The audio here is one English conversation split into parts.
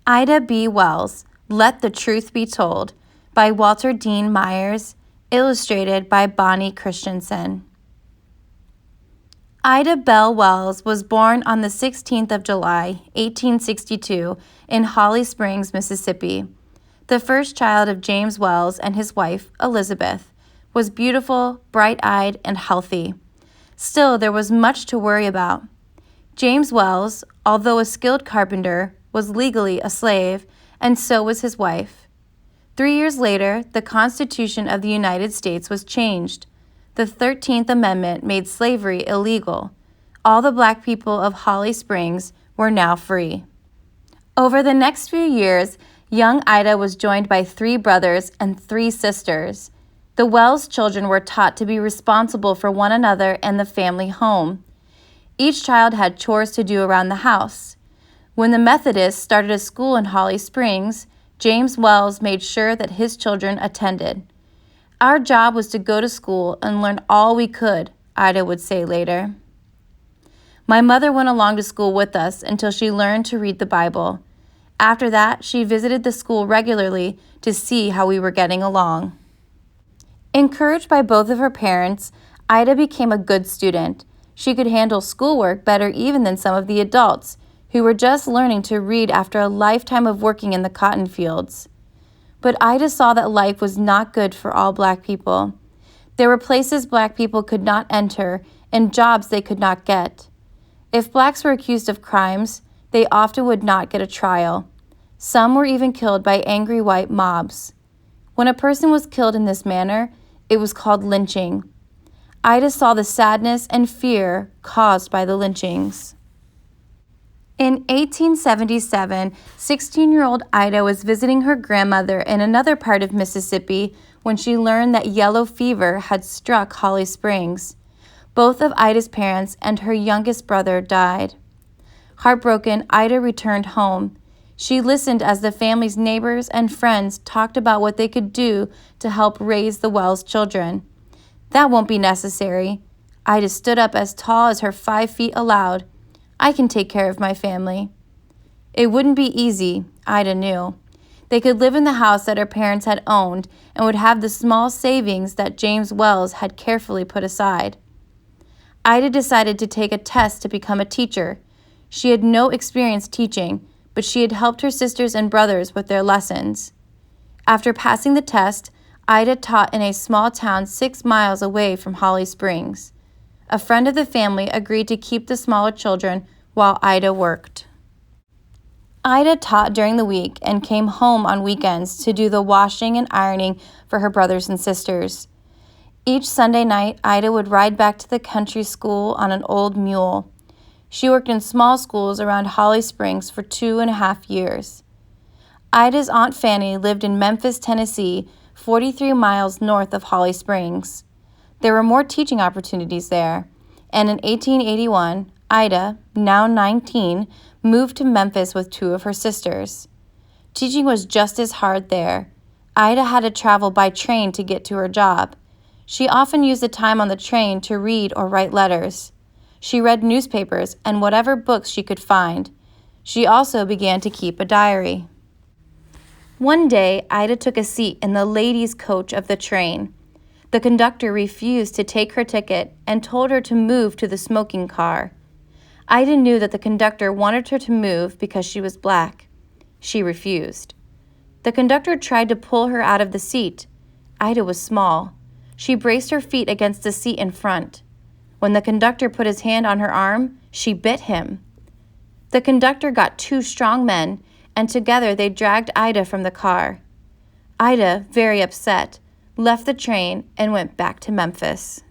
Ida B. Wells, Let the Truth Be Told, by Walter Dean Myers, illustrated by Bonnie Christensen. Ida Bell Wells was born on the 16th of July, 1862, in Holly Springs, Mississippi. The first child of James Wells and his wife, Elizabeth, was beautiful, bright-eyed, and healthy. Still, there was much to worry about. James Wells, although a skilled carpenter, was legally a slave, and so was his wife. 3 years later, the Constitution of the United States was changed. The 13th Amendment made slavery illegal. All the black people of Holly Springs were now free. Over the next few years, young Ida was joined by 3 brothers and 3 sisters. The Wells children were taught to be responsible for one another and the family home. Each child had chores to do around the house. When the Methodists started a school in Holly Springs, James Wells made sure that his children attended. Our job was to go to school and learn all we could, Ida would say later. My mother went along to school with us until she learned to read the Bible. After that, she visited the school regularly to see how we were getting along. Encouraged by both of her parents, Ida became a good student. She could handle schoolwork better even than some of the adults, who were just learning to read after a lifetime of working in the cotton fields. But Ida saw that life was not good for all black people. There were places black people could not enter and jobs they could not get. If blacks were accused of crimes, they often would not get a trial. Some were even killed by angry white mobs. When a person was killed in this manner, it was called lynching. Ida saw the sadness and fear caused by the lynchings. In 1877, 16-year-old Ida was visiting her grandmother in another part of Mississippi when she learned that yellow fever had struck Holly Springs. Both of Ida's parents and her youngest brother died. Heartbroken, Ida returned home. She listened as the family's neighbors and friends talked about what they could do to help raise the Wells children. "That won't be necessary." Ida stood up as tall as her 5 feet allowed. "I can take care of my family." It wouldn't be easy, Ida knew. They could live in the house that her parents had owned and would have the small savings that James Wells had carefully put aside. Ida decided to take a test to become a teacher. She had no experience teaching, but she had helped her sisters and brothers with their lessons. After passing the test, Ida taught in a small town 6 miles away from Holly Springs. A friend of the family agreed to keep the smaller children while Ida worked. Ida taught during the week and came home on weekends to do the washing and ironing for her brothers and sisters. Each Sunday night, Ida would ride back to the country school on an old mule. She worked in small schools around Holly Springs for 2.5 years. Ida's Aunt Fanny lived in Memphis, Tennessee, 43 miles north of Holly Springs. There were more teaching opportunities there, and in 1881, Ida, now 19, moved to Memphis with 2 of her sisters. Teaching was just as hard there. Ida had to travel by train to get to her job. She often used the time on the train to read or write letters. She read newspapers and whatever books she could find. She also began to keep a diary. One day, Ida took a seat in the ladies' coach of the train. The conductor refused to take her ticket and told her to move to the smoking car. Ida knew that the conductor wanted her to move because she was black. She refused. The conductor tried to pull her out of the seat. Ida was small. She braced her feet against the seat in front. When the conductor put his hand on her arm, she bit him. The conductor got 2 strong men, and together they dragged Ida from the car. Ida, very upset, left the train and went back to Memphis.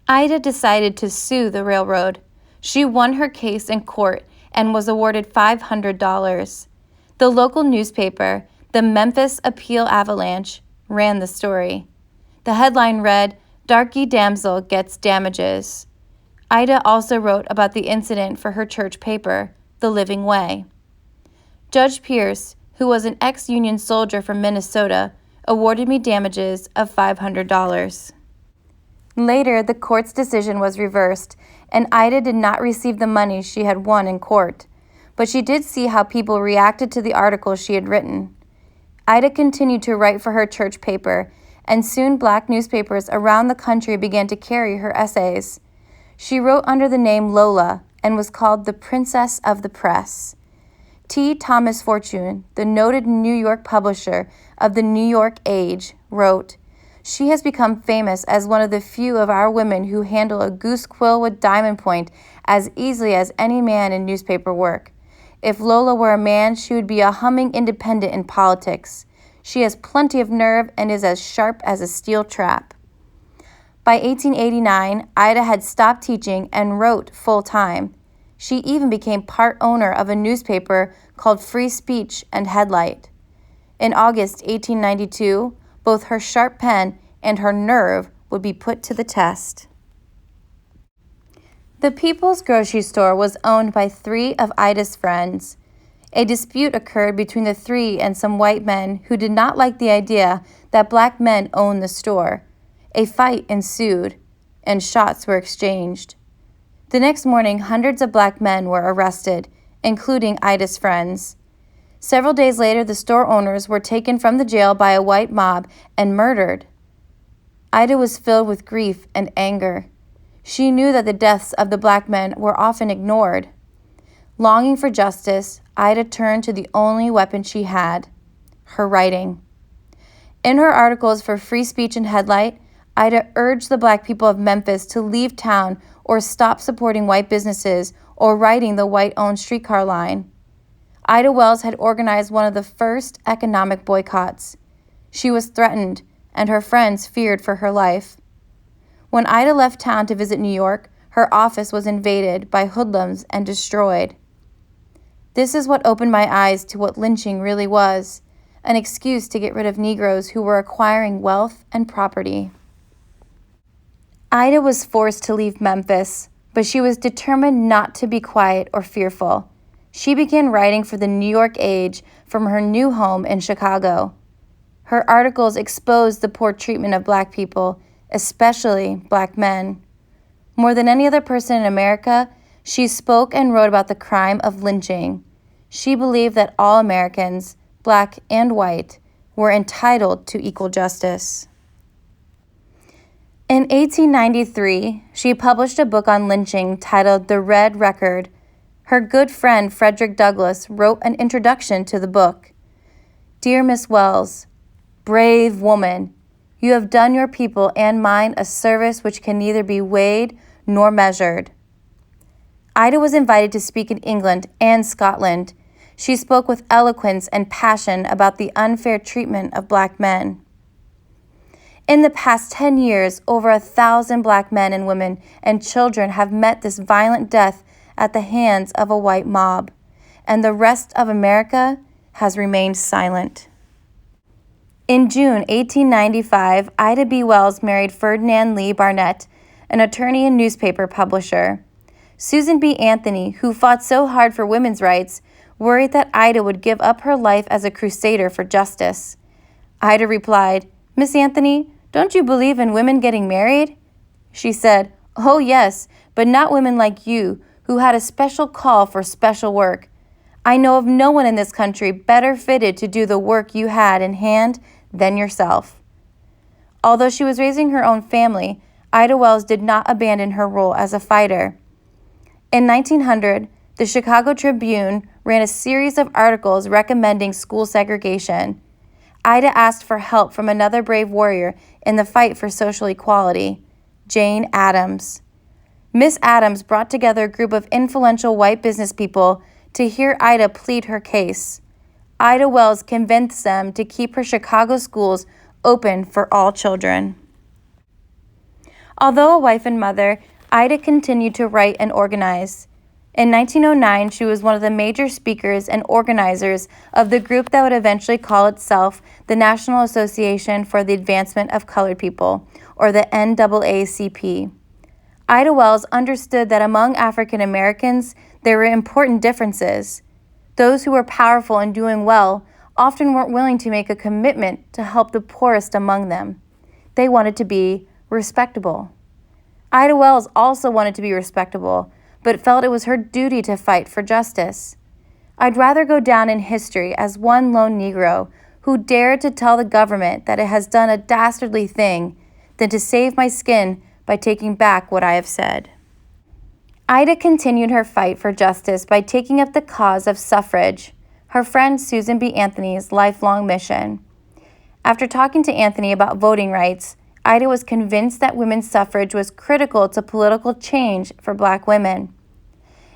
Ida decided to sue the railroad. She won her case in court and was awarded $500. The local newspaper, the Memphis Appeal Avalanche, ran the story. The headline read, "Darky Damsel Gets Damages." Ida also wrote about the incident for her church paper, The Living Way. Judge Pierce, who was an ex-Union soldier from Minnesota, awarded me damages of $500. Later, the court's decision was reversed, and Ida did not receive the money she had won in court. but she did see how people reacted to the articles she had written. Ida continued to write for her church paper, and soon black newspapers around the country began to carry her essays. She wrote under the name Lola and was called the Princess of the Press. T. Thomas Fortune, the noted New York publisher of the New York Age, wrote, "She has become famous as one of the few of our women who handle a goose quill with diamond point as easily as any man in newspaper work. If Lola were a man, she would be a humming independent in politics. She has plenty of nerve and is as sharp as a steel trap." By 1889, Ida had stopped teaching and wrote full-time. She even became part owner of a newspaper called Free Speech and Headlight. In August 1892, both her sharp pen and her nerve would be put to the test. The People's Grocery Store was owned by 3 of Ida's friends. A dispute occurred between the 3 and some white men who did not like the idea that black men owned the store. A fight ensued, and shots were exchanged. The next morning, hundreds of black men were arrested, including Ida's friends. Several days later, the store owners were taken from the jail by a white mob and murdered. Ida was filled with grief and anger. She knew that the deaths of the black men were often ignored. Longing for justice, Ida turned to the only weapon she had, her writing. In her articles for Free Speech and Headlight, Ida urged the black people of Memphis to leave town or stop supporting white businesses or riding the white-owned streetcar line. Ida Wells had organized one of the first economic boycotts. She was threatened, and her friends feared for her life. When Ida left town to visit New York, her office was invaded by hoodlums and destroyed. This is what opened my eyes to what lynching really was, an excuse to get rid of Negroes who were acquiring wealth and property. Ida was forced to leave Memphis, but she was determined not to be quiet or fearful. She began writing for the New York Age from her new home in Chicago. Her articles exposed the poor treatment of black people, especially black men. More than any other person in America, she spoke and wrote about the crime of lynching. She believed that all Americans, black and white, were entitled to equal justice. In 1893, she published a book on lynching titled The Red Record. Her good friend Frederick Douglass wrote an introduction to the book. "Dear Miss Wells, brave woman, you have done your people and mine a service which can neither be weighed nor measured." Ida was invited to speak in England and Scotland. She spoke with eloquence and passion about the unfair treatment of black men. In the past 10 years, over 1,000 black men and women and children have met this violent death at the hands of a white mob, and the rest of America has remained silent. In June 1895, Ida B. Wells married Ferdinand Lee Barnett, an attorney and newspaper publisher. Susan B. Anthony, who fought so hard for women's rights, worried that Ida would give up her life as a crusader for justice. Ida replied, "Miss Anthony, don't you believe in women getting married?" She said, "Oh yes, but not women like you, who had a special call for special work. I know of no one in this country better fitted to do the work you had in hand than yourself." Although she was raising her own family, Ida Wells did not abandon her role as a fighter. In 1900, the Chicago Tribune ran a series of articles recommending school segregation. Ida asked for help from another brave warrior in the fight for social equality, Jane Addams. Miss Addams brought together a group of influential white business people to hear Ida plead her case. Ida Wells convinced them to keep her Chicago schools open for all children. Although a wife and mother, Ida continued to write and organize. In 1909, she was one of the major speakers and organizers of the group that would eventually call itself the National Association for the Advancement of Colored People, or the NAACP. Ida Wells understood that among African Americans, there were important differences. Those who were powerful and doing well often weren't willing to make a commitment to help the poorest among them. They wanted to be respectable. Ida Wells also wanted to be respectable, but felt it was her duty to fight for justice. I'd rather go down in history as one lone Negro who dared to tell the government that it has done a dastardly thing than to save my skin by taking back what I have said. Ida continued her fight for justice by taking up the cause of suffrage, her friend Susan B. Anthony's lifelong mission. After talking to Anthony about voting rights, Ida was convinced that women's suffrage was critical to political change for Black women.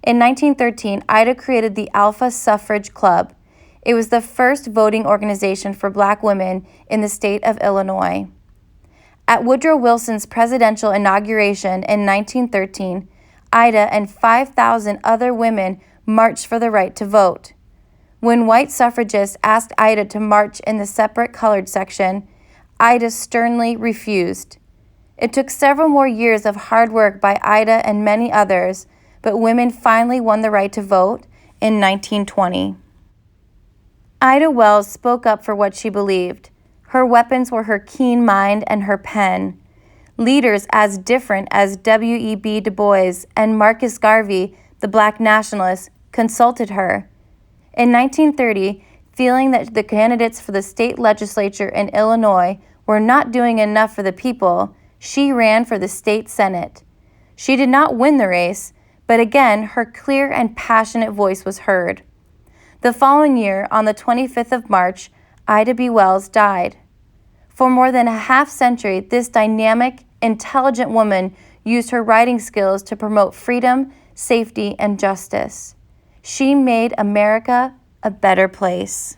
In 1913, Ida created the Alpha Suffrage Club. It was the first voting organization for Black women in the state of Illinois. At Woodrow Wilson's presidential inauguration in 1913, Ida and 5,000 other women marched for the right to vote. When white suffragists asked Ida to march in the separate colored section, Ida sternly refused. It took several more years of hard work by Ida and many others, but women finally won the right to vote in 1920. Ida Wells spoke up for what she believed. Her weapons were her keen mind and her pen. Leaders as different as W.E.B. Du Bois and Marcus Garvey, the Black nationalist, consulted her. In 1930, feeling that the candidates for the state legislature in Illinois were not doing enough for the people, she ran for the state senate. She did not win the race, but again, her clear and passionate voice was heard. The following year, on the 25th of March, Ida B. Wells died. For more than a half century, this dynamic, intelligent woman used her writing skills to promote freedom, safety, and justice. She made America a better place.